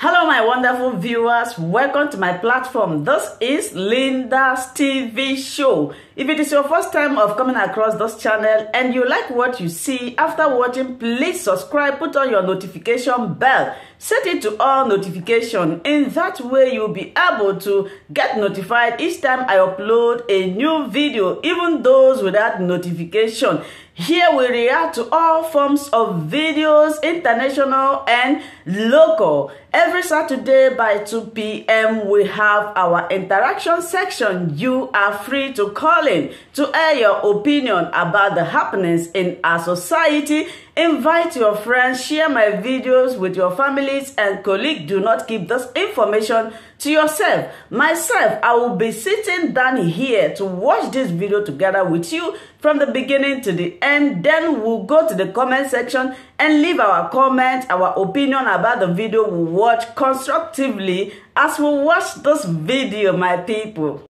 Hello my wonderful viewers, welcome to my platform. This is Linda's TV show. If it is your first time of coming across this channel and you like what you see after watching, please subscribe, put on your notification bell, set it to all notification. In that way you'll be able to get notified each time I upload a new video, even those without notification. Here we react to all forms of videos, international and local. Every Saturday by 2 p.m. we have our interaction section. You are free to call in to air your opinion about the happenings in our society. Invite your friends, share my videos with your families and colleagues. Do not keep this information to yourself. Myself, I will be sitting down here to watch this video together with you from the beginning to the end. Then we'll go to the comment section and leave our comment, our opinion about the video we watch constructively as we watch this video, my people.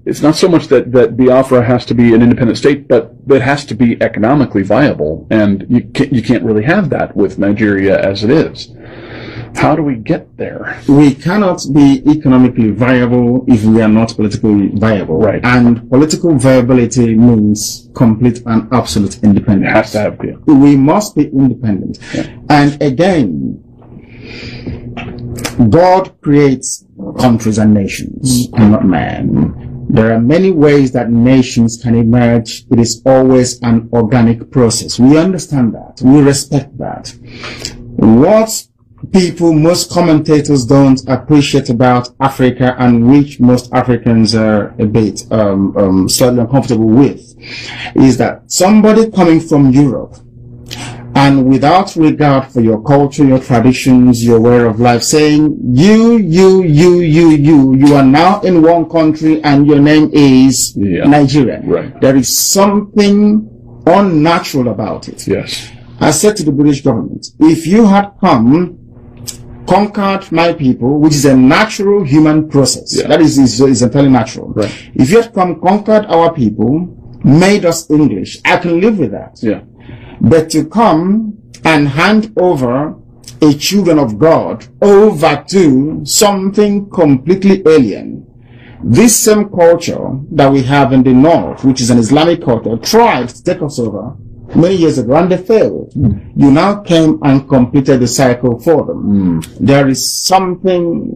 It's not so much that Biafra has to be an independent state, but it has to be economically viable, and you can't really have that with Nigeria as it is. How do we get there? We cannot be economically viable if we are not politically viable. Right. And political viability means complete and absolute independence. It has to have, yeah. We must be independent. Yeah. And again, God creates countries and nations, and not man. There are many ways that nations can emerge. It is always an organic process. We understand that. We respect that. What people, most commentators don't appreciate about Africa, and which most Africans are a bit slightly uncomfortable with, is that somebody coming from Europe and without regard for your culture, your traditions, your way of life, saying you are now in one country and your name is Nigeria. Right. There is something unnatural about it. Yes. I said to the British government, if you had come, conquered my people, which is a natural human process, that is entirely natural. Right. If you had come, conquered our people, made us English, I can live with that. Yeah. But to come and hand over a children of God over to something completely alien, this same culture that we have in the north, which is an Islamic culture, tried to take us over many years ago and they failed. You now came and completed the cycle for them. There is something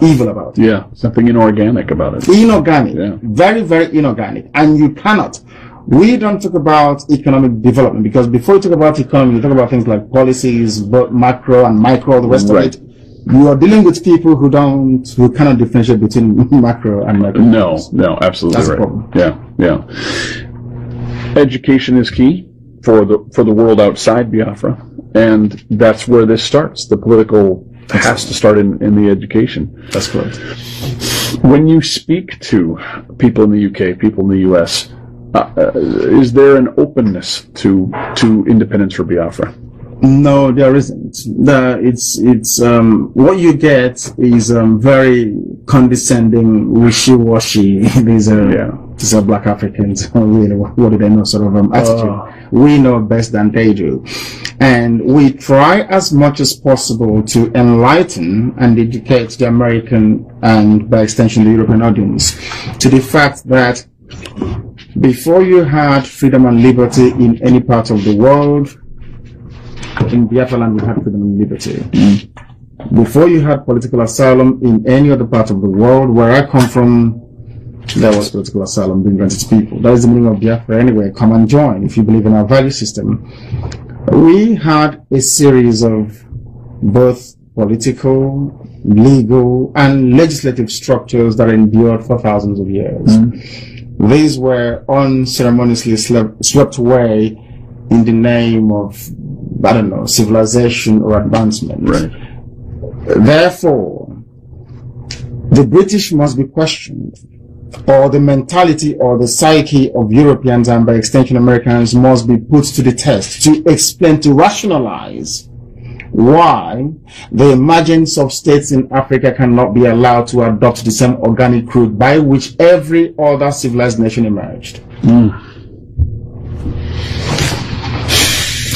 evil about it. Yeah, something inorganic about it. Inorganic. Yeah. Very, very inorganic. And you cannot. We don't talk about economic development, because before you talk about economy, you talk about things like policies, both macro and micro, the rest of it. You are dealing with people who cannot differentiate between macro and micro. No, absolutely. That's right. the problem. Yeah. Education is key for the world outside Biafra, and that's where this starts. The political has to start in the education. That's correct. When you speak to people in the UK, people in the US, is there an openness to independence for Biafra? No, there isn't. What you get is very condescending, wishy-washy. These are black Africans. Really, what do they know? Sort of attitude. We know best than they do, and we try as much as possible to enlighten and educate the American and, by extension, the European audience to the fact that before you had freedom and liberty in any part of the world, in Biafra land we had freedom and liberty. Before you had political asylum in any other part of the world, where I come from, there was political asylum being granted to people. That is the meaning of Biafra anyway. Come and join if you believe in our value system. We had a series of both political, legal, and legislative structures that endured for thousands of years. These were unceremoniously swept away in the name of, I don't know, civilization or advancement. Right. Therefore, the British must be questioned, or the mentality or the psyche of Europeans and, by extension, Americans must be put to the test to explain, to rationalize why the emergence of states in Africa cannot be allowed to adopt the same organic route by which every other civilized nation emerged.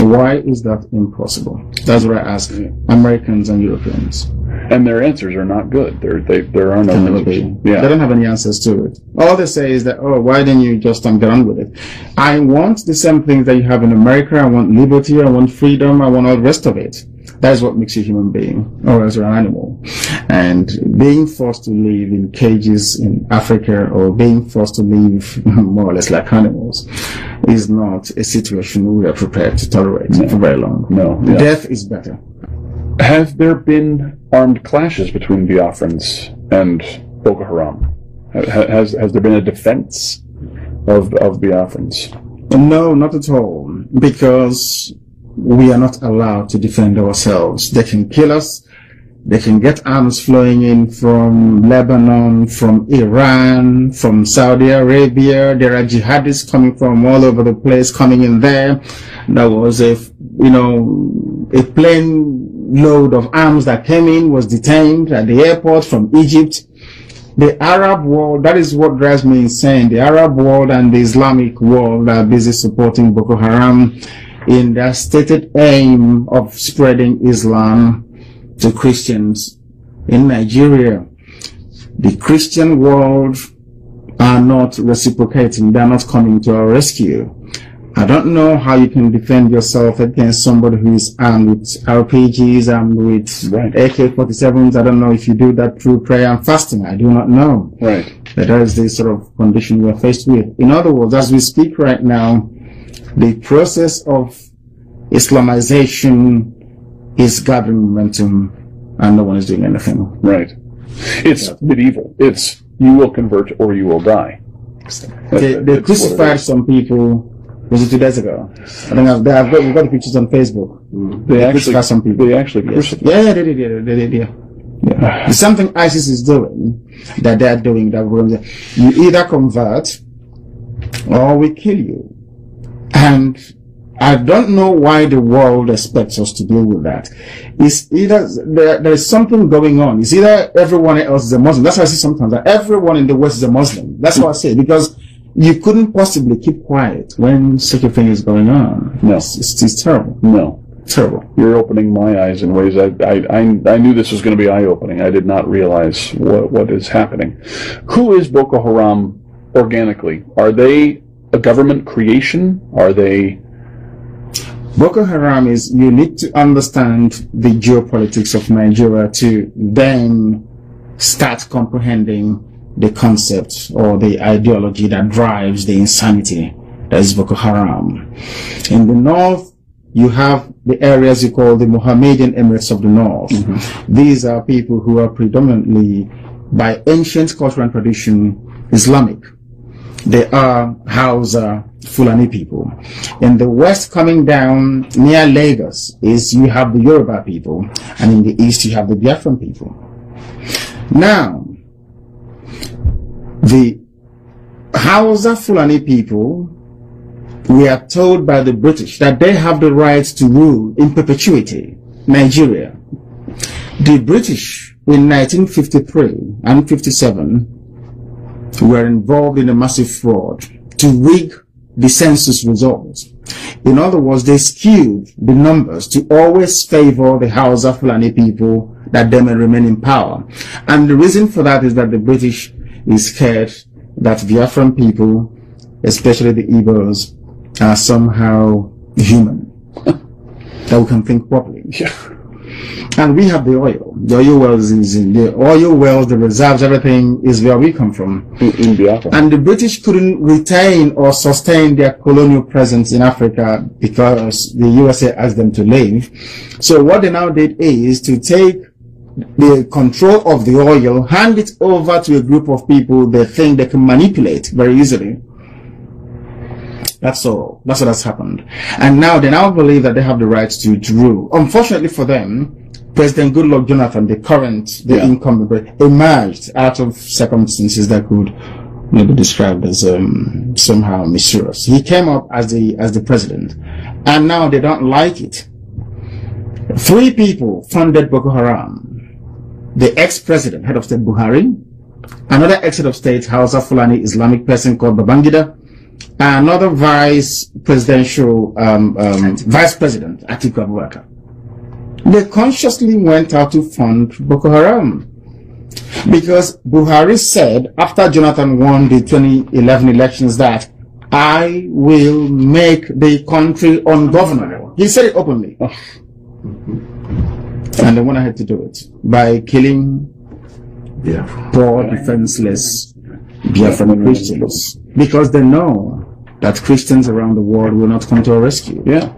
Why is that impossible? That's what I ask Americans and Europeans. And their answers are not good. There are no answers. Yeah. They don't have any answers to it. All they say is that, oh, why didn't you just get on with it? I want the same things that you have in America. I want liberty. I want freedom. I want all the rest of it. That is what makes you a human being, or else you're an animal. And being forced to live in cages in Africa, or being forced to live more or less like animals, is not a situation we are prepared to tolerate for very long. No. Yeah. Death is better. Have there been armed clashes between Biafrans and Boko Haram? Has there been a defense of Biafrans? No, not at all, because we are not allowed to defend ourselves. They can kill us. They can get arms flowing in from Lebanon, from Iran, from Saudi Arabia. There are jihadists coming from all over the place, coming in there. There was a plane load of arms that came in, was detained at the airport from Egypt. The Arab world, that is what drives me insane. The Arab world and the Islamic world are busy supporting Boko Haram in their stated aim of spreading Islam to Christians in Nigeria. The Christian world are not reciprocating. They are not coming to our rescue. I don't know how you can defend yourself against somebody who is armed with RPGs, armed with AK-47s. I don't know if you do that through prayer and fasting. I do not know. Right. But that is the sort of condition we are faced with. In other words, as we speak right now, the process of Islamization is gathering momentum, and no one is doing anything. Right. It's medieval. It's you will convert or you will die. They crucified some people. Was it 2 days ago? I think we've got the pictures on Facebook. They actually some people. They actually crucified. Yeah, they did. Yeah. There's something ISIS is doing that they're doing that we're going to say, you either convert or we kill you. And I don't know why the world expects us to deal with that. It's either there's something going on. It's either everyone else is a Muslim. That's why I say sometimes that everyone in the West is a Muslim. That's what I say, because you couldn't possibly keep quiet when such a thing is going on. No. It's terrible. No. Terrible. You're opening my eyes in ways I knew this was going to be eye-opening. I did not realize what is happening. Who is Boko Haram organically? Are they a government creation? Are they... Boko Haram is, you need to understand the geopolitics of Nigeria to then start comprehending the concept or the ideology that drives the insanity that is Boko Haram. In the north, you have the areas you call the Mohammedan Emirates of the North. Mm-hmm. These are people who are predominantly, by ancient culture and tradition, Islamic. They are Hausa, Fulani people. In the west, coming down near Lagos, you have the Yoruba people, and in the east, you have the Biafran people. Now, the Hausa Fulani people, we are told by the British that they have the right to rule in perpetuity Nigeria. The British in 1953 and 57 were involved in a massive fraud to rig the census results. In other words, they skewed the numbers to always favor the Hausa Fulani people that they may remain in power. And the reason for that is that the British is scared that Biafran people, especially the Igbos, are somehow human, that we can think properly. Yeah. And we have the oil. The oil wells the reserves, everything is where we come from. In Biafra. And the British couldn't retain or sustain their colonial presence in Africa because the USA asked them to leave. So what they now did is to take the control of the oil, hand it over to a group of people they think they can manipulate very easily. That's all. That's what has happened. And now they now believe that they have the right to rule. Unfortunately for them, President Goodluck Jonathan, the incumbent, emerged out of circumstances that could maybe be described as somehow mysterious. He came up as the president, and now they don't like it. 3 people funded Boko Haram. The ex-president, head of state Buhari, another ex-head of state, Hausa Fulani Islamic person called Babangida, another vice president, Atiku Abubakar. They consciously went out to fund Boko Haram. Because Buhari said, after Jonathan won the 2011 elections, that I will make the country ungovernable. He said it openly. Oh. And they went ahead to do it by killing poor, defenseless Biafran Christians. Because they know that Christians around the world will not come to our rescue. Yeah.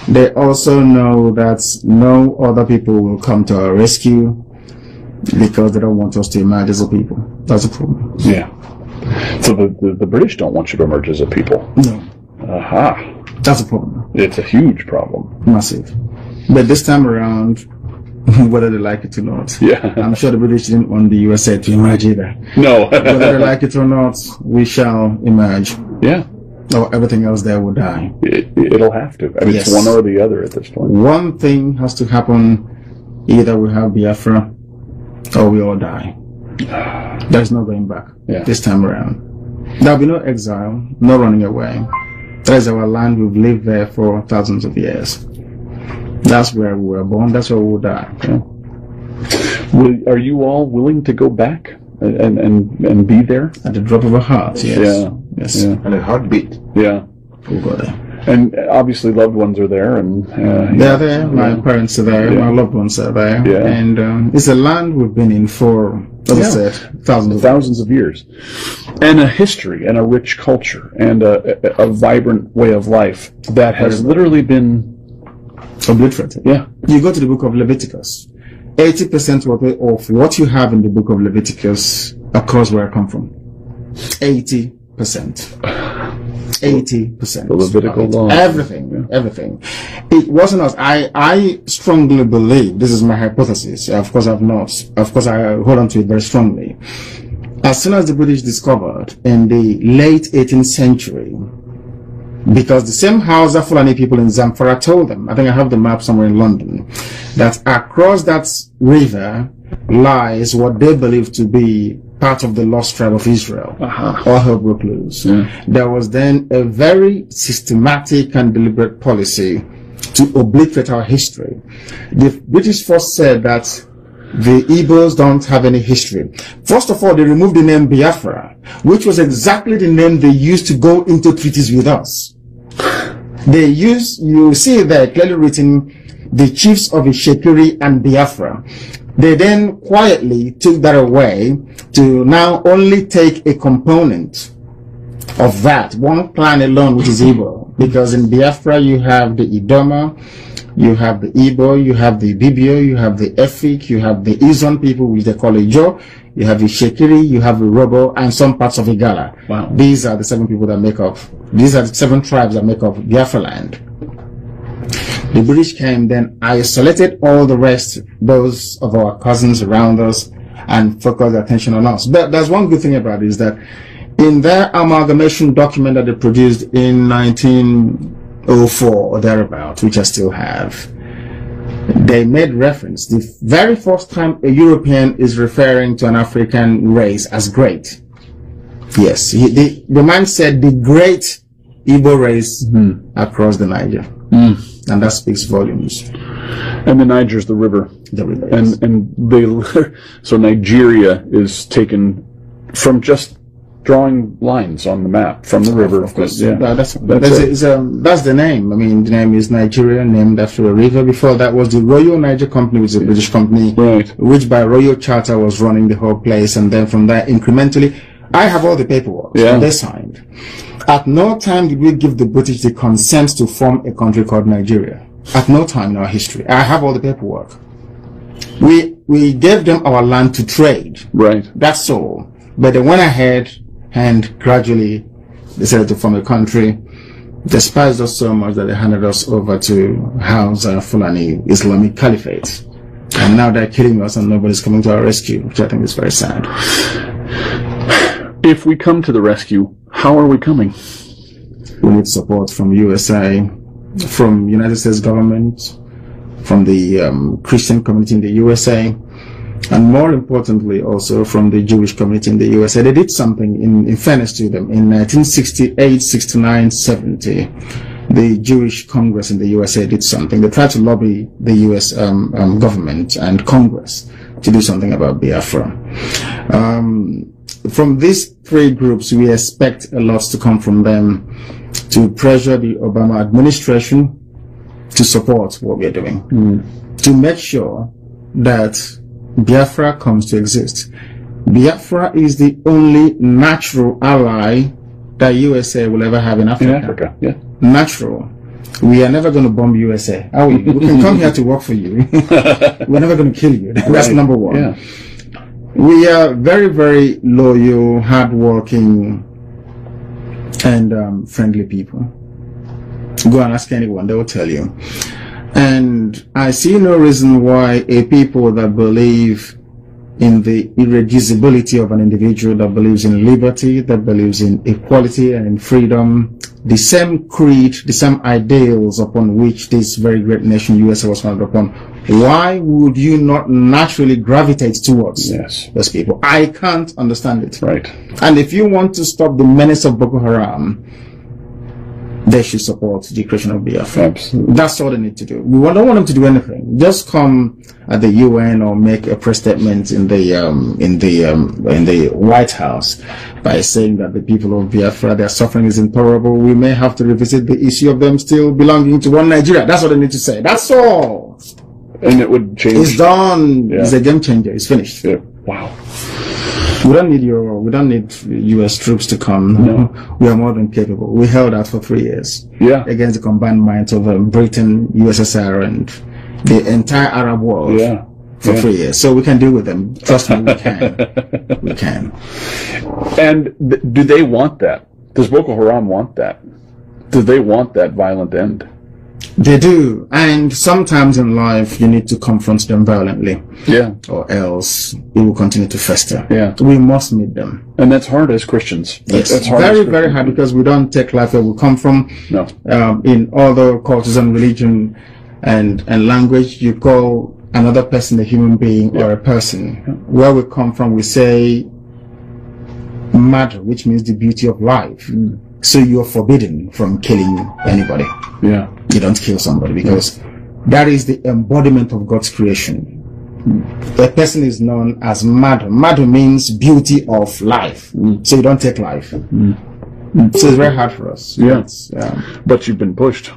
They also know that no other people will come to our rescue because they don't want us to emerge as a people. That's a problem. Yeah. So the British don't want you to emerge as a people. No. Aha. That's a problem. It's a huge problem. Massive. But this time around, whether they like it or not, I'm sure the British didn't want the USA to emerge either. No. Whether they like it or not, we shall emerge. Yeah. Or everything else there will die. It'll have to. I mean, It's one or the other at this point. One thing has to happen. Either we have Biafra or we all die. There's no going back this time around. There'll be no exile, no running away. That is our land. We've lived there for thousands of years. That's where we were born. That's where we'll die. Yeah. Are you all willing to go back and be there? At the drop of a heart, yes. Yeah. Yes. Yeah. And a heartbeat. Yeah. We'll go there. And obviously loved ones are there. And they're there. My parents are there. My loved ones are there. Yeah. And it's a land we've been in for, as I said, thousands of years. And a history and a rich culture and a vibrant way of life that has literally been obliterated. Yeah. You go to the book of Leviticus. 80% of what you have in the book of Leviticus occurs where I come from. 80%. 80%. The Levitical law. Everything. It wasn't us. I strongly believe, this is my hypothesis, of course I hold on to it very strongly. As soon as the British discovered in the late 18th century, because the same Hausa Fulani people in Zamfara told them, I think I have the map somewhere in London, that across that river lies what they believed to be part of the lost tribe of Israel. All hell broke loose. There was then a very systematic and deliberate policy to obliterate our history. The British first said that the Igbos don't have any history. First of all, they removed the name Biafra, which was exactly the name they used to go into treaties with us. They used, you see there clearly written, the chiefs of Ishekiri and Biafra. They then quietly took that away to now only take a component of that, one clan alone, which is Igbo. Because in Biafra you have the Idoma, you have the Igbo, you have the Bibio, you have the Efik, you have the Izon people, which they call Ijo, you have the Shekiri, you have the Robo, and some parts of Igala. Wow. These are the 7 people that make up, these are the 7 tribes that make up Biafra land. The British came, then isolated all the rest, those of our cousins around us, and focused their attention on us. But there's one good thing about it, is that in their amalgamation document that they produced in 1904 or thereabout, which I still have, they made reference, the very first time a European is referring to an African race as great. Yes, the man said the great Igbo race across the Niger. And that speaks volumes. And the Niger's the river. The river. And they, so Nigeria is taken from just drawing lines on the map from the river. Of course. Yeah. That's the name. I mean, the name is Nigeria, named after a river. Before that was the Royal Niger Company, which is a British company, which by royal charter was running the whole place. And then from there, incrementally, I have all the paperwork they signed. At no time did we give the British the consent to form a country called Nigeria. At no time in our history. I have all the paperwork. We gave them our land to trade. Right. That's all. But they went ahead and gradually decided to form a country. Despised us so much that they handed us over to Hausa Fulani Islamic Caliphate. And now they're killing us and nobody's coming to our rescue, which I think is very sad. If we come to the rescue, how are we coming? We need support from USA, from United States government, from the Christian community in the USA, and more importantly also from the Jewish community in the USA. They did something, in fairness to them, in 1968, 69, 70. the Jewish Congress in the USA did something. They tried to lobby the US government and Congress to do something about Biafra. From these three groups, we expect a lot to come from them to pressure the Obama administration to support what we're doing, to make sure that Biafra comes to exist. Biafra is the only natural ally that USA will ever have in Africa. In Africa, yeah. Natural. We are never going to bomb USA, are we? We can come here to work for you. We're never going to kill you. That's number one. Yeah. We are very, very loyal, hardworking, and friendly people. Go and ask anyone, they will tell you. And I see no reason why a people that believe in the irreducibility of an individual, that believes in liberty, that believes in equality and in freedom, the same creed, the same ideals upon which this very great nation USA was founded upon, why would you not naturally gravitate towards those people? I can't understand it. Right. And if you want to stop the menace of Boko Haram, they should support the creation of Biafra. Absolutely. That's all they need to do. We don't want them to do anything. Just come at the UN or make a press statement in the White House by saying that the people of Biafra, their suffering is intolerable. We may have to revisit the issue of them still belonging to one Nigeria. That's what they need to say. That's all. And it would change. It's done. Yeah. It's a game changer. It's finished. Yeah. Wow. We don't need US troops to come. No. We are more than capable. We held out for 3 years. Yeah. Against the combined might of Britain, USSR, and the entire Arab world. Yeah. For 3 years. So we can deal with them. Trust me, we can. We can. And do they want that? Does Boko Haram want that? Do they want that violent end? They do. And sometimes in life, you need to confront them violently. Yeah. Or else it will continue to fester. Yeah. We must meet them. And that's hard as Christians. Yes. That's hard. Very, very hard, because we don't take life where we come from. No. In other cultures and religion and language, you call another person a human being or a person. Where we come from, we say matter, which means the beauty of life. So you're forbidden from killing anybody. Yeah. You don't kill somebody, because that is the embodiment of God's creation. A person is known as Madhu. Madhu means beauty of life. So you don't take life. So it's very hard for us. Yeah. But you've been pushed.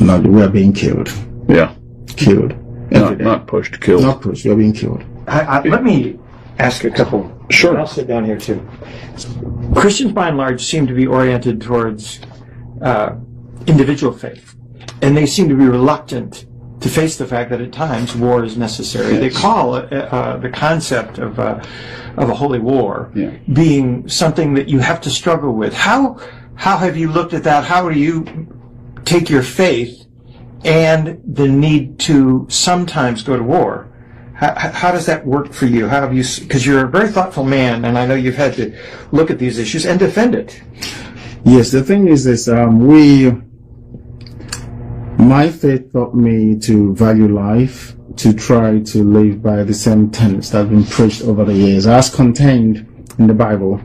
No, we are being killed. Yeah. Killed. Not pushed, killed. Not pushed, we are being killed. Let me ask a couple. Sure. I'll sit down here too. Christians by and large seem to be oriented towards individual faith, and they seem to be reluctant to face the fact that at times war is necessary. Yes. They call the concept of a holy war being something that you have to struggle with. How have you looked at that? How do you take your faith and the need to sometimes go to war? How does that work for you? How have you? Because you're a very thoughtful man, and I know you've had to look at these issues and defend it. Yes, the thing is this: my faith taught me to value life, to try to live by the same tenets that have been preached over the years, as contained in the Bible.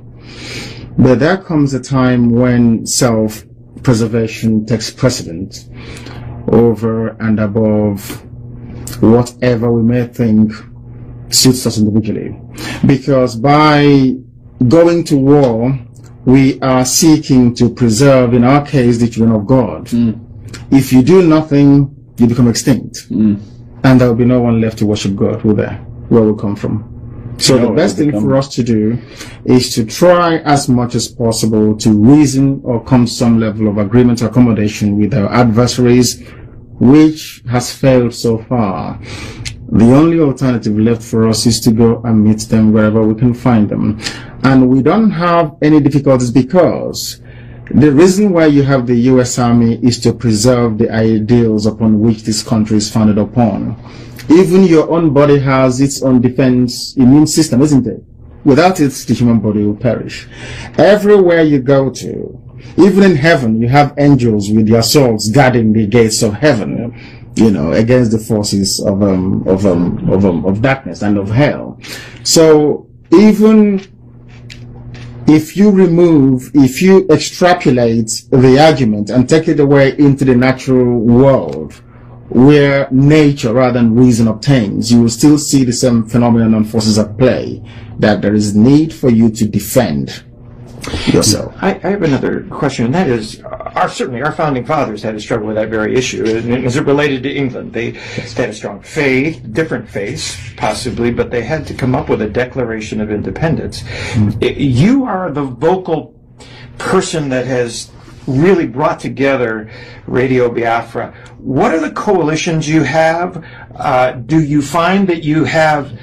But there comes a time when self-preservation takes precedence over and above whatever we may think suits us individually. Because by going to war, we are seeking to preserve, in our case, the children of God. If you do nothing, you become extinct. And there will be no one left to worship God, will there? Where we come from. So the best thing for us to do is to try as much as possible to reason or come to some level of agreement or accommodation with our adversaries, which has failed so far. The only alternative left for us is to go and meet them wherever we can find them. And we don't have any difficulties, because the reason why you have the U.S. Army is to preserve the ideals upon which this country is founded upon. Even your own body has its own defense immune system, isn't it? Without it, the human body will perish. Everywhere you go to, even in heaven, you have angels with their swords guarding the gates of heaven, you know, against the forces of darkness and of hell. So even if you extrapolate the argument and take it away into the natural world, where nature rather than reason obtains, you will still see the same phenomenon and forces at play, that there is need for you to defend yourself. I have another question, and that is, certainly our founding fathers had to struggle with that very issue. As it related to England, they had a strong faith, different faiths, possibly, but they had to come up with a Declaration of Independence. You are the vocal person that has really brought together Radio Biafra. What are the coalitions you have? Do you find that you have...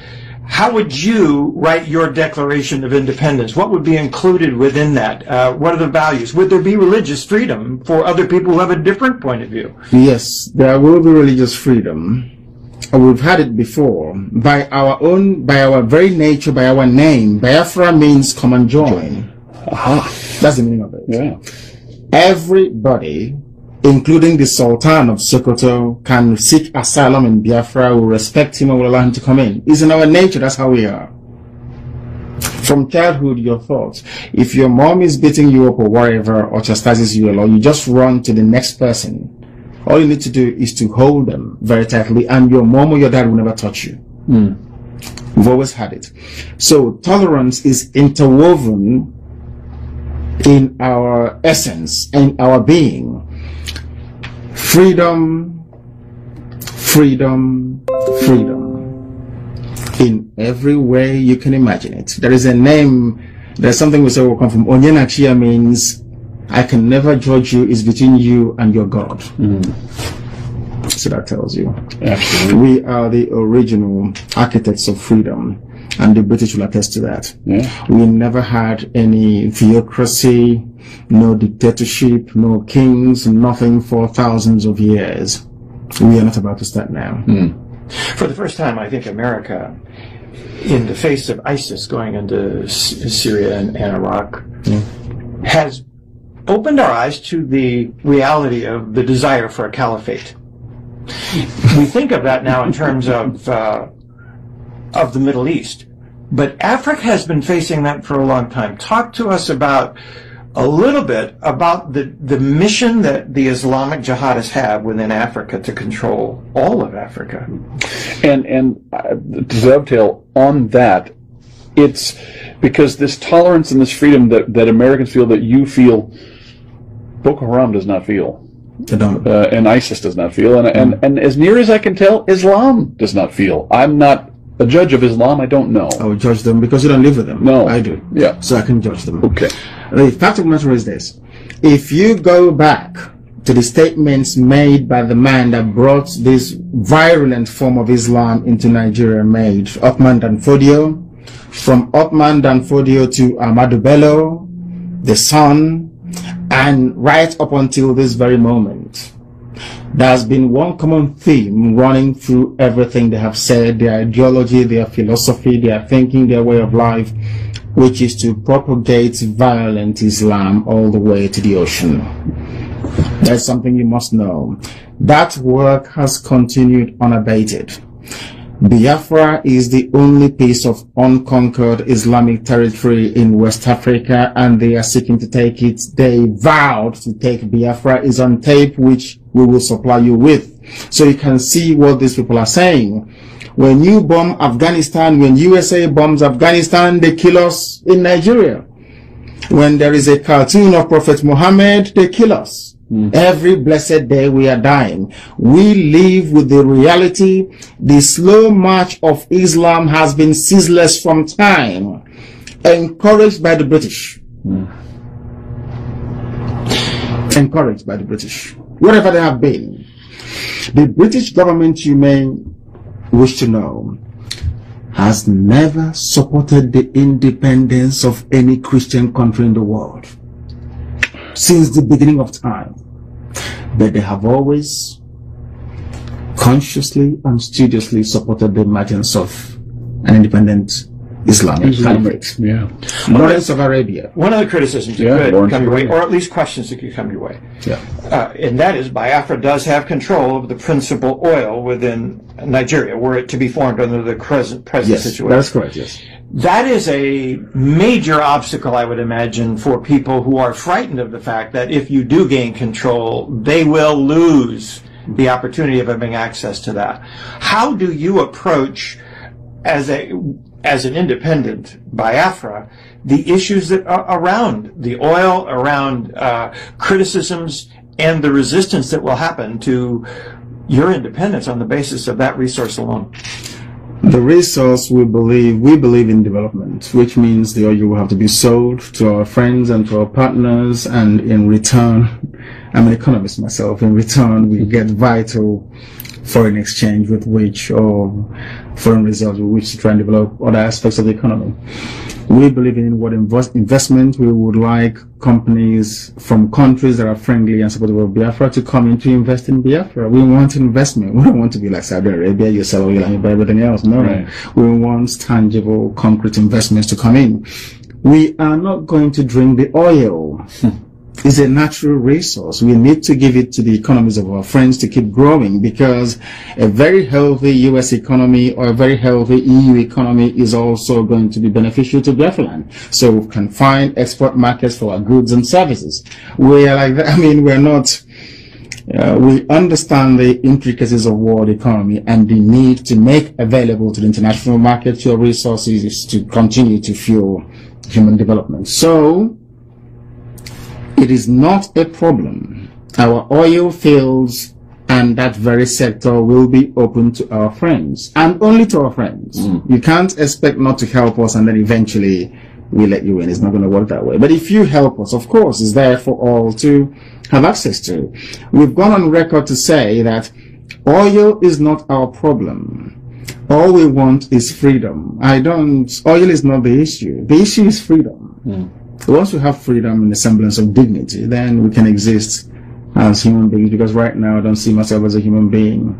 How would you write your Declaration of Independence? What would be included within that? What are the values? Would there be religious freedom for other people who have a different point of view? Yes, there will be religious freedom. We've had it before. By our very nature, by our name, Biafra means come and join. That's the meaning of it. Yeah. Everybody, including the Sultan of Sokoto, can seek asylum in Biafra, will respect him and will allow him to come in. It's in our nature, that's how we are. From childhood, your thoughts. If your mom is beating you up or whatever, or chastises you a lot, you just run to the next person. All you need to do is to hold them very tightly, and your mom or your dad will never touch you. We've always had it. So tolerance is interwoven in our essence, in our being. Freedom, freedom, freedom. In every way you can imagine it. There is a name, there's something we say will come from. Onyenachia means, I can never judge you, it's between you and your God. So that tells you. Absolutely. We are the original architects of freedom, and the British will attest to that. Yeah. We never had any theocracy, no dictatorship, no kings, nothing for thousands of years. We are not about to start now. For the first time, I think America, in the face of ISIS going into Syria and Iraq, has opened our eyes to the reality of the desire for a caliphate. We think of that now in terms of the Middle East, but Africa has been facing that for a long time. Talk to us about a little bit about the mission that the Islamic jihadists have within Africa to control all of Africa. And to dovetail on that, it's because this tolerance and this freedom that Americans feel, that you feel, Boko Haram does not feel. And ISIS does not feel. And as near as I can tell, Islam does not feel. I'm not a judge of Islam. I don't know. I will judge them because you don't live with them. No. I do. Yeah. So I can judge them. Okay. The fact of the matter is this. If you go back to the statements made by the man that brought this virulent form of Islam into Nigeria, made Othman Danfodio, from Othman Danfodio to Ahmadu Bello, the son, and right up until this very moment, there's been one common theme running through everything they have said, their ideology, their philosophy, their thinking, their way of life, which is to propagate violent Islam all the way to the ocean. That's something you must know. That work has continued unabated. Biafra is the only piece of unconquered Islamic territory in West Africa, and they are seeking to take it. They vowed to take Biafra. Is on tape, which we will supply you with, so you can see what these people are saying. When you bomb Afghanistan, when USA bombs Afghanistan, they kill us in Nigeria. When there is a cartoon of Prophet Muhammad, they kill us. Every blessed day we are dying. We live with the reality. The slow march of Islam has been ceaseless from time, encouraged by the British. Encouraged by the British. Wherever they have been. The British government, you may wish to know, has never supported the independence of any Christian country in the world since the beginning of time, but they have always consciously and studiously supported the emergence of an independent Islamic caliphate. Yeah. Lawrence of Arabia. One of the criticisms that could come your way, or at least questions that could come your way, and that is Biafra does have control of the principal oil within Nigeria, were it to be formed under the present Yes, situation. that's correct, yes. That is a major obstacle, I would imagine, for people who are frightened of the fact that if you do gain control, they will lose the opportunity of having access to that. How do you approach, as an independent Biafra, the issues that are around the oil, around criticisms, and the resistance that will happen to your independence on the basis of that resource alone? The resource, we believe in development, which means the oil will have to be sold to our friends and to our partners, and in return, I'm an economist myself, in return we get vital foreign exchange with which, or foreign reserves with which to try and develop other aspects of the economy. We believe in what investment. We would like companies from countries that are friendly and supportive of Biafra to come in to invest in Biafra. We want investment. We don't want to be like Saudi Arabia, you sell oil and you buy everything else. No. Right. We want tangible, concrete investments to come in. We are not going to drink the oil. It's a natural resource. We need to give it to the economies of our friends to keep growing, because a very healthy US economy or a very healthy EU economy is also going to be beneficial to Biafra. So we can find export markets for our goods and services. We are like that. I mean, we're not, we understand the intricacies of world economy and the need to make available to the international market your resources to continue to fuel human development. So, it is not a problem. Our oil fields and that very sector will be open to our friends, and only to our friends. You can't expect not to help us and then eventually we let you in. It's not going to work that way. But if you help us, of course, it's there for all to have access to. We've gone on record to say that oil is not our problem. All we want is freedom. Oil is not the issue. The issue is freedom. Once we have freedom and a semblance of dignity, then we can exist as human beings, because right now I don't see myself as a human being.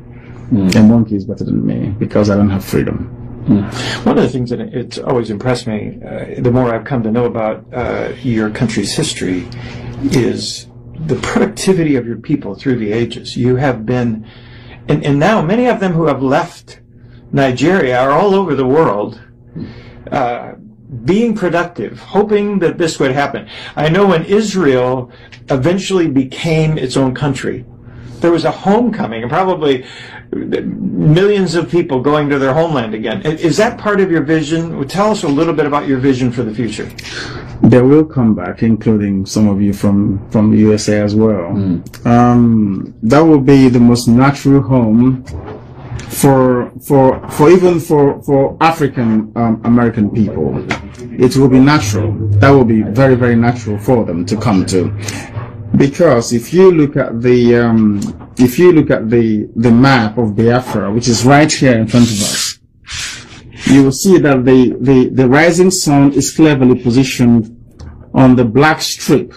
A monkey is better than me because I don't have freedom. One of the things that it's always impressed me, the more I've come to know about your country's history, is the productivity of your people through the ages. You have been, and now many of them who have left Nigeria are all over the world, being productive, hoping that this would happen. I know when Israel eventually became its own country, there was a homecoming, and probably millions of people going to their homeland again. Is that part of your vision? Tell us a little bit about your vision for the future. They will come back, including some of you from the USA as well. That will be the most natural home for African American people. It will be natural. That will be very, very natural for them to come to. Because if you look at the map of Biafra, which is right here in front of us, you will see that the rising sun is cleverly positioned on the black strip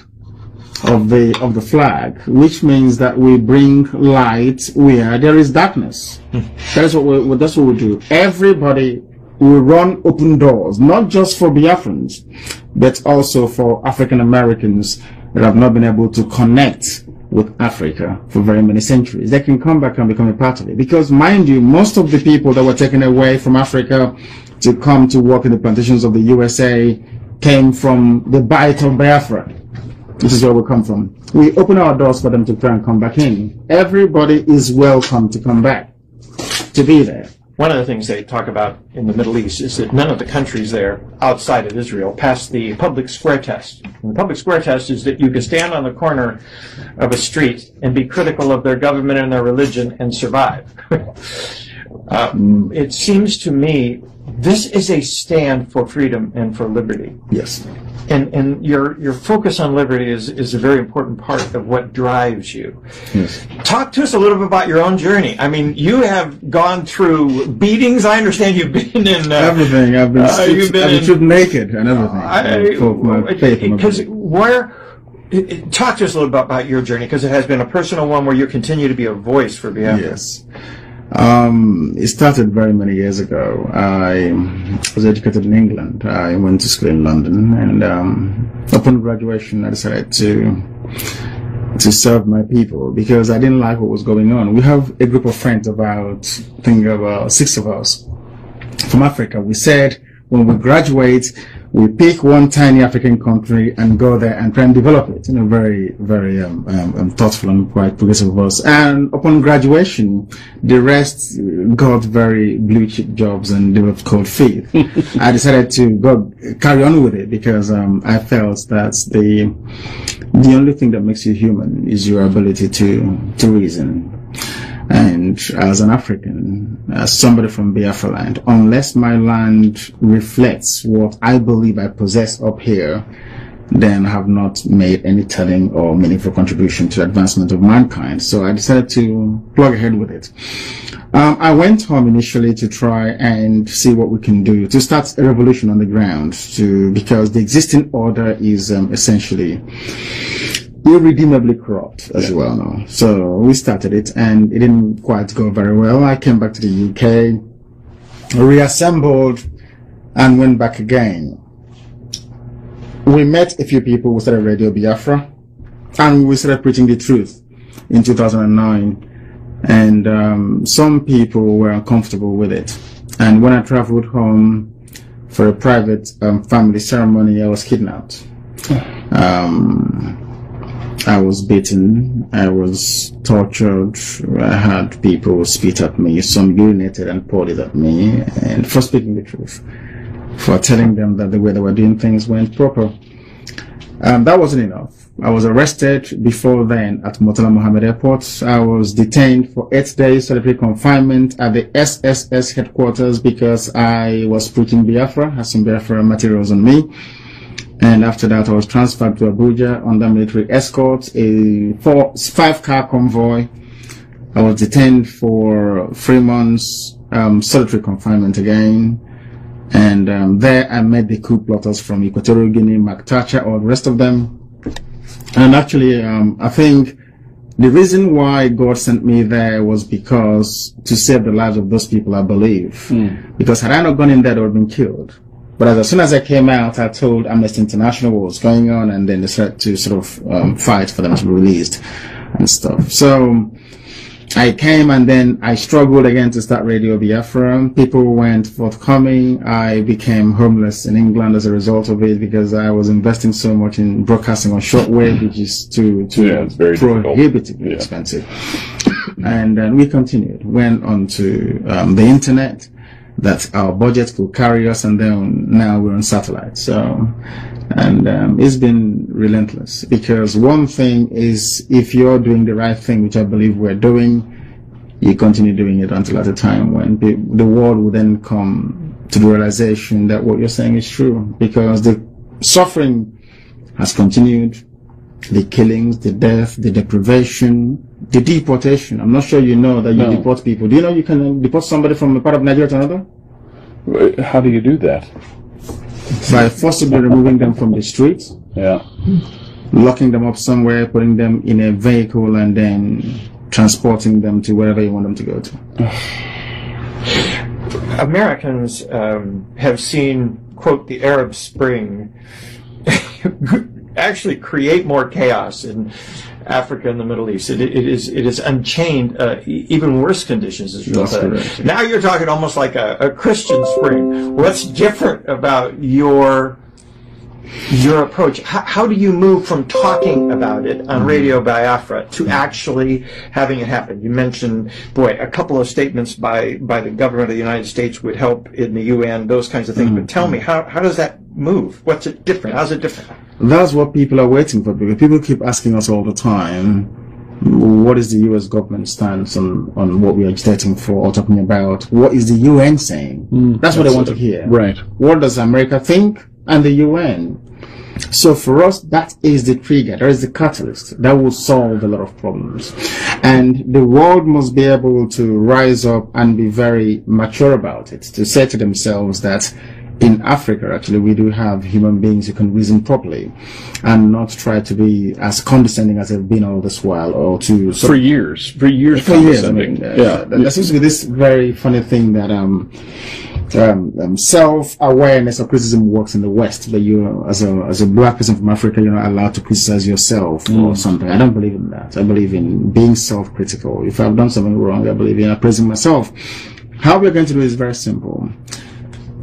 of the flag, which means that we bring light where there is darkness. That's what we do. Everybody will run open doors, not just for Biafrans, but also for African Americans that have not been able to connect with Africa for very many centuries. They can come back and become a part of it. Because, mind you, most of the people that were taken away from Africa to come to work in the plantations of the USA came from the Bight of Biafra. This is where we come from. We open our doors for them to try and come back in. Everybody is welcome to come back, to be there. One of the things they talk about in the Middle East is that none of the countries there outside of Israel pass the public square test. And the public square test is that you can stand on the corner of a street and be critical of their government and their religion and survive. It seems to me this is a stand for freedom and for liberty. Yes. And your focus on liberty is a very important part of what drives you. Yes. Talk to us a little bit about your own journey. I mean, you have gone through beatings. I understand you've been in everything. I've been stripped naked and everything. For my faith. Because talk to us a little bit about your journey, because it has been a personal one where you continue to be a voice for Biafra. Yes. It started very many years ago. I was educated in England. I went to school in London, and upon graduation, I decided to serve my people because I didn't like what was going on. We have a group of friends, about 6 of us from Africa. We said when we graduate, we pick one tiny African country and go there and try and develop it. Very, very thoughtful and quite progressive of us. And upon graduation, the rest got very blue chip jobs and developed cold feet. I decided to carry on with it because I felt that the only thing that makes you human is your ability to reason. And as an African, as somebody from Biafra land, unless my land reflects what I believe I possess up here, then I have not made any telling or meaningful contribution to the advancement of mankind. So I decided to plug ahead with it. I went home initially to try and see what we can do to start a revolution on the ground, because the existing order is essentially irredeemably corrupt, as you well know. So we started it, and it didn't quite go very well. I came back to the UK, reassembled, and went back again. We met a few people who started Radio Biafra, and we started preaching the truth in 2009. And some people were uncomfortable with it. And when I traveled home for a private family ceremony, I was kidnapped. I was beaten, I was tortured, I had people spit at me, some urinated and poured it at me, and for speaking the truth, for telling them that the way they were doing things weren't proper. That wasn't enough. I was arrested before then at Murtala Mohammed Airport. I was detained for 8 days solitary confinement at the SSS headquarters because I was preaching Biafra, had some Biafra materials on me. And after that, I was transferred to Abuja under military escort, a 5-car convoy. I was detained for 3 months, solitary confinement again. And there I met the coup plotters from Equatorial Guinea, Mark Thatcher, or the rest of them. And actually, I think the reason why God sent me there was because to save the lives of those people, I believe. Because had I not gone in there, they would have been killed. But as soon as I came out, I told Amnesty International what was going on, and then they started to sort of fight for them to be released and stuff. So I came, and then I struggled again to start Radio Biafra. People weren't forthcoming. I became homeless in England as a result of it because I was investing so much in broadcasting on shortwave, which is it's very prohibitively expensive. And then we continued, went on to the internet, that our budget could carry us, and then now we're on satellite. So, and it's been relentless, because one thing is, if you're doing the right thing, which I believe we're doing, you continue doing it until at a time when the world will then come to the realization that what you're saying is true, because the suffering has continued, the killings, the death, the deprivation, the deportation. I'm not sure you know that you deport people. Do you know you can deport somebody from a part of Nigeria to another? How do you do that? By forcibly removing them from the streets. Yeah. Locking them up somewhere, putting them in a vehicle, and then transporting them to wherever you want them to go to. Americans have seen, quote, the Arab Spring actually create more chaos in Africa and the Middle East. It is unchained, even worse conditions, as you said. Now you're talking almost like a Christian spring. What's different about your approach? How do you move from talking about it on Radio Biafra to actually having it happen? You mentioned, a couple of statements by the government of the United States would help in the UN, those kinds of things. But tell me, how does that move? What's it different? How's it different? That's what people are waiting for, because people keep asking us all the time, what is the US government stance on what we are agitating for or talking about? What is the UN saying? That's what they want to hear. Right. What does America think? And the UN. So for us, that is the trigger, that is the catalyst that will solve a lot of problems. And the world must be able to rise up and be very mature about it, to say to themselves that in Africa, actually, we do have human beings who can reason properly and not try to be as condescending as they've been all this while, or to... For years. I mean, there seems to be this very funny thing that self-awareness of criticism works in the West, but you, as a black person from Africa, you're not allowed to criticize yourself or something. I don't believe in that. I believe in being self-critical. If I've done something wrong, I believe in appraising myself. How we're going to do it is very simple.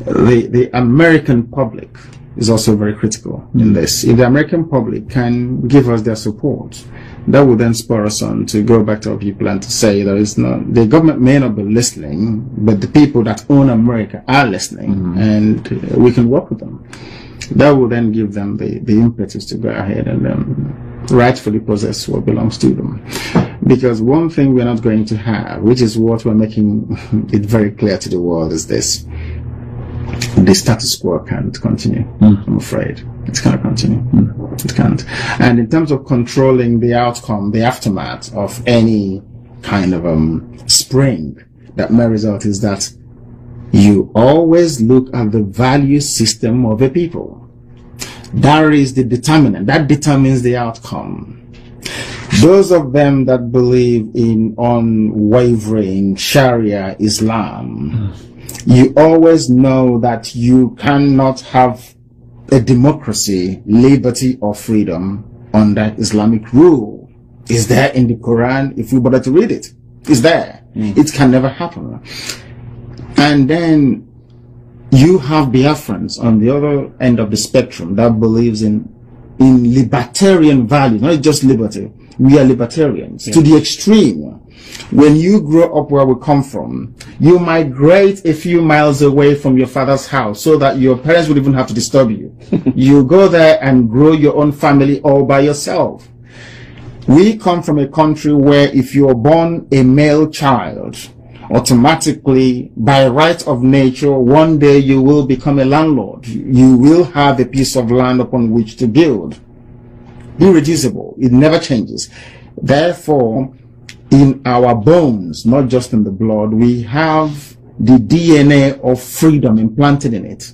the American public is also very critical in this. If the American public can give us their support, that will then spur us on to go back to our people and to say the government may not be listening, but the people that own America are listening, and we can work with them. That will then give them the impetus to go ahead and rightfully possess what belongs to them. Because one thing we're not going to have, which is what we're making it very clear to the world, is this: the status quo can't continue. I'm afraid it can't continue. It can't. And in terms of controlling the outcome, the aftermath of any kind of spring that may result, is that you always look at the value system of a people. That is the determinant. That determines the outcome. Those of them that believe in unwavering Sharia Islam, you always know that you cannot have a democracy, liberty, or freedom under Islamic rule. It's there in the Quran if we bother to read it. It's there. It can never happen. And then you have Biafrans on the other end of the spectrum that believes in libertarian values, not just liberty. We are libertarians to the extreme. When you grow up where we come from, you migrate a few miles away from your father's house so that your parents would even have to disturb you. You go there and grow your own family all by yourself. We come from a country where if you're born a male child, automatically, by right of nature, one day you will become a landlord. You will have a piece of land upon which to build. Irreducible. It never changes. Therefore, in our bones, not just in the blood, we have the DNA of freedom implanted in it.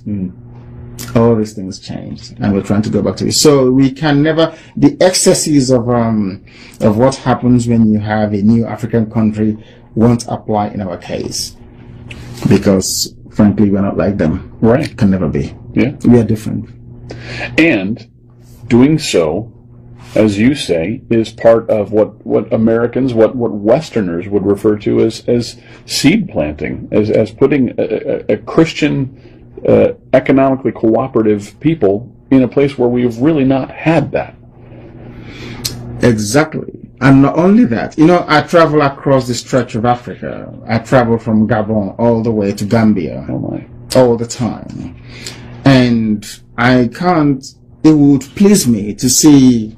All these things changed, and we're trying to go back to it. So we can never, the excesses of what happens when you have a new African country won't apply in our case, because frankly we're not like them. Right. Can never be. Yeah. We are different. And doing so, as you say, is part of what Americans, what Westerners would refer to as seed planting, as putting a Christian, economically cooperative people in a place where we've really not had that. Exactly. And not only that, I travel across the stretch of Africa. I travel from Gabon all the way to Gambia. Oh my. All the time. And it would please me to see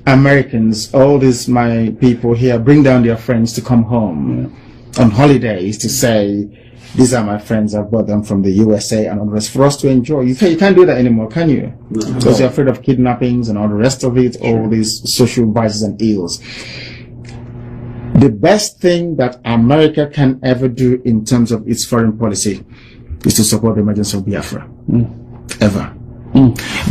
Americans, all these my people here, bring down their friends to come home on holidays to say, these are my friends, I brought them from the USA and all the rest, for us to enjoy. You can't do that anymore, can you? Because you're afraid of kidnappings and all the rest of it, all these social vices and ills. The best thing that America can ever do in terms of its foreign policy is to support the emergence of Biafra. Ever.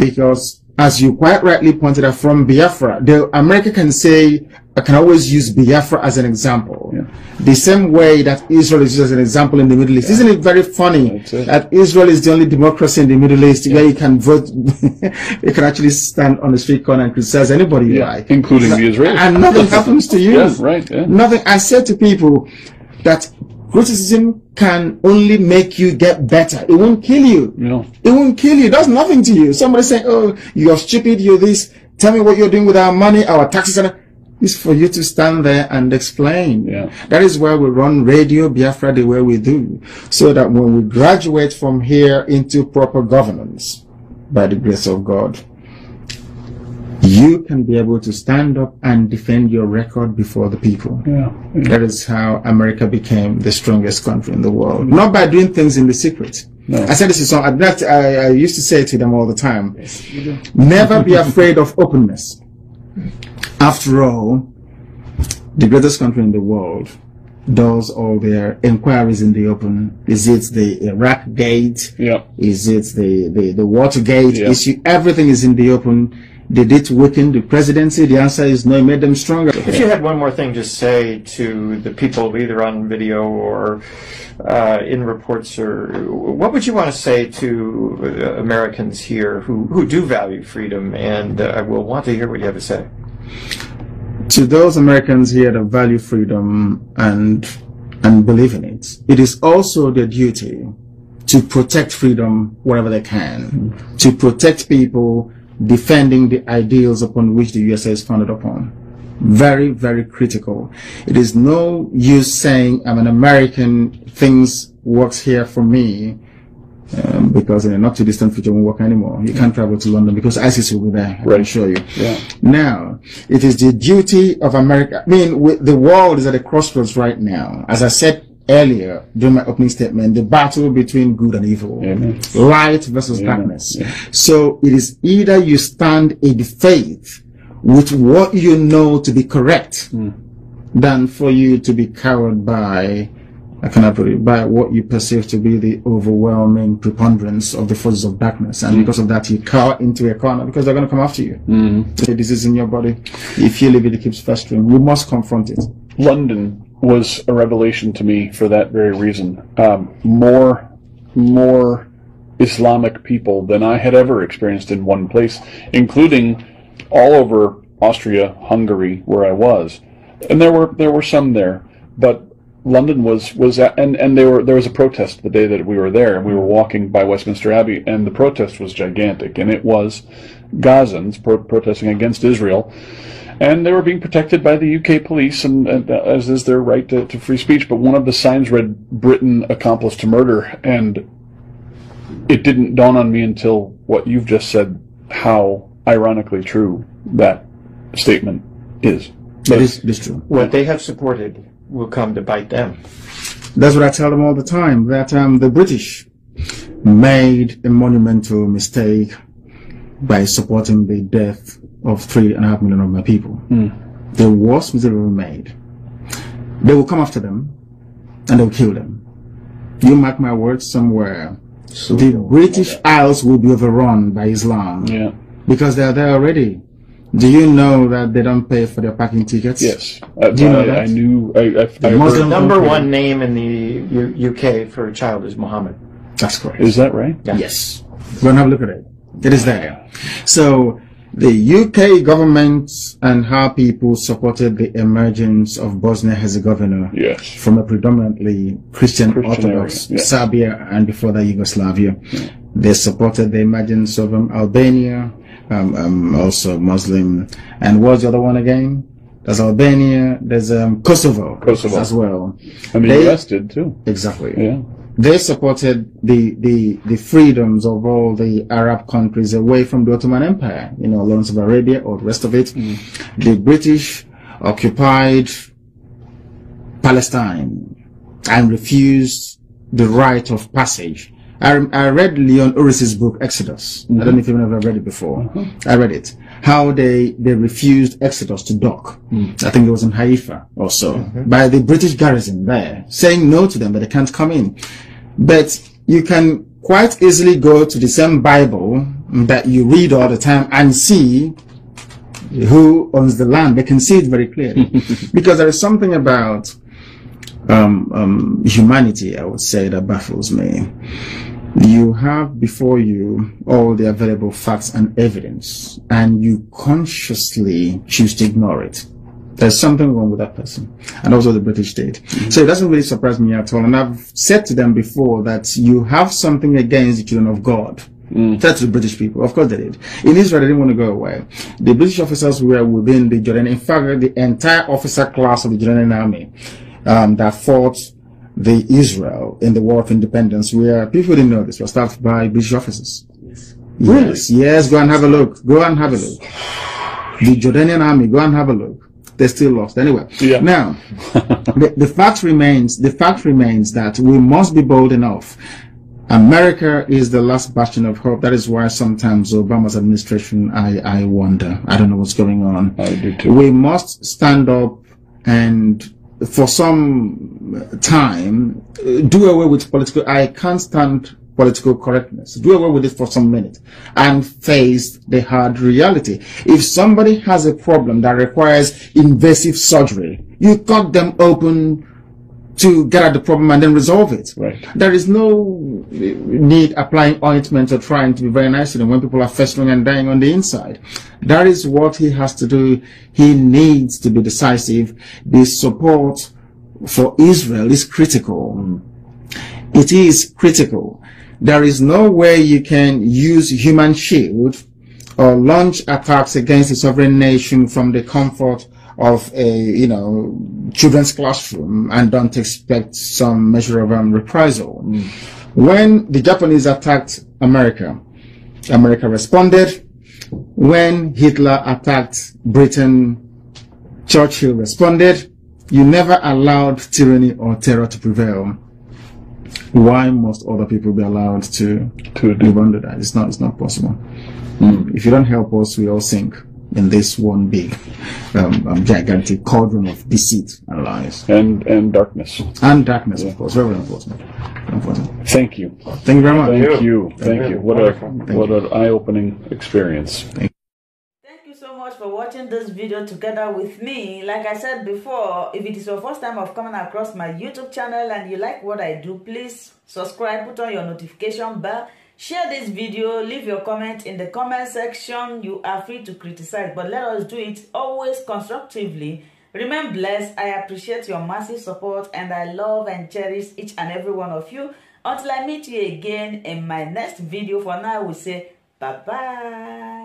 Because, as you quite rightly pointed out, from Biafra, America can say, I can always use Biafra as an example. The same way that Israel is used as an example in the Middle East. Isn't it very funny that Israel is the only democracy in the Middle East where you can vote, you can actually stand on the street corner and criticize anybody you like. Including the Israelis. And nothing happens to you. Yeah. Nothing. I said to people that criticism can only make you get better. It won't kill you. It won't kill you. It does nothing to you. Somebody saying, oh, you're stupid, you're this, tell me what you're doing with our money, our taxes, and it's for you to stand there and explain. That is why we run Radio Biafra the way we do, so that when we graduate from here into proper governance, by the grace of God, you can be able to stand up and defend your record before the people. That is how America became the strongest country in the world. Not by doing things in the secret. I said this is something I used to say to them all the time. Never be afraid of openness. After all, the greatest country in the world does all their inquiries in the open. Is it the Iraq gate? Is it the Watergate issue? Everything is in the open. Did it weaken the presidency? The answer is no, it made them stronger. If you had one more thing to say to the people, either on video or in reports, or what would you want to say to Americans here who do value freedom, and I will want to hear what you have to say? To those Americans here that value freedom and believe in it, it is also their duty to protect freedom wherever they can, to protect people defending the ideals upon which the USA is founded upon. Very, very critical. It is no use saying I'm an American, things works here for me, because in a not too distant future won't work anymore. You can't travel to London because ISIS will be there. I can show you. Yeah. Now, it is the duty of America. I mean, the world is at a crossroads right now. As I said earlier during my opening statement, the battle between good and evil, light versus darkness. So it is either you stand in faith with what you know to be correct than for you to be cowed by, I cannot put it, by what you perceive to be the overwhelming preponderance of the forces of darkness. And because of that, you cower into a corner because they're going to come after you. The disease in your body, if you leave it, it keeps festering. You must confront it. London was a revelation to me for that very reason. More Islamic people than I had ever experienced in one place, including all over Austria, Hungary, where I was, and there were some there, but London was and there was a protest the day that we were there, and we were walking by Westminster Abbey, and the protest was gigantic, and it was Gazans protesting against Israel, and they were being protected by the UK police, and as is their right to free speech. But one of the signs read "Britain accomplice to murder," and it didn't dawn on me until what you've just said how ironically true that statement is. It is true. What they have supported will come to bite them. That's what I tell them all the time, that the British made a monumental mistake by supporting the death of 3.5 million of my people. The worst mistake ever made. They will come after them and they will kill them. You mark my words, somewhere the British Isles will be overrun by Islam. Because they are there already. Do you know that they don't pay for their parking tickets? Yes. Do you know that? I knew. The number one name in the UK for a child is Muhammad. That's correct. Is that right? Yeah. Yes. Go and have a look at it. It is there. So the UK government and her people supported the emergence of Bosnia-Herzegovina from a predominantly Christian Orthodox Serbia and before that Yugoslavia. They supported the emergence of Albania, also Muslim. And what's the other one again? There's Albania. There's Kosovo as well. And the US did too. Exactly. Yeah. They supported the freedoms of all the Arab countries away from the Ottoman Empire, Lawrence of Arabia or the rest of it. The British occupied Palestine and refused the right of passage. I read Leon Uris's book, Exodus. I don't know if you've ever read it before. I read it. How they refused Exodus to dock. I think it was in Haifa also, by the British garrison there, saying no to them, but they can't come in. But you can quite easily go to the same Bible that you read all the time and see who owns the land. They can see it very clearly. Because there is something about humanity, I would say, that baffles me. You have before you all the available facts and evidence, and you consciously choose to ignore it. There's something wrong with that person. And also the British did. So it doesn't really surprise me at all. And I've said to them before that you have something against the children of God. That's the British people. Of course they did. In Israel, they didn't want to go away. The British officers were within the Jordanian. In fact, the entire officer class of the Jordanian army that fought the Israel in the War of Independence, where people didn't know this, was staffed by British officers. Really? Yes, go and have a look. Go and have a look. The Jordanian army, go and have a look. They still lost. Anyway. Now, the fact remains that we must be bold enough. America is the last bastion of hope. That is why sometimes Obama's administration, I wonder. I don't know what's going on. I do too. We must stand up and for some time do away with political. I can't stand political correctness. Do away with it for some minute and face the hard reality. If somebody has a problem that requires invasive surgery, you cut them open to get at the problem and then resolve it. Right. There is no need applying ointment or trying to be very nice to them when people are festering and dying on the inside. That is what he has to do. He needs to be decisive. The support for Israel is critical. It is critical. there is no way you can use human shield or launch attacks against a sovereign nation from the comfort of a, children's classroom and don't expect some measure of reprisal. When the Japanese attacked America, America responded. When Hitler attacked Britain, Churchill responded. You never allowed tyranny or terror to prevail. Why must other people be allowed to live under that? It's not possible. If you don't help us, we all sink in this one big, gigantic cauldron of deceit and lies. And darkness. And darkness, of course. Very important. Thank you. Thank you very much. Thank you. What an eye-opening experience. Thank you so much for watching this video together with me. Like I said before, if it is your first time of coming across my YouTube channel and you like what I do, please subscribe, put on your notification bell, share this video, leave your comment in the comment section. You are free to criticize, but let us do it always constructively. Remain blessed. I appreciate your massive support and I love and cherish each and every one of you. Until I meet you again in my next video, for now we say bye-bye.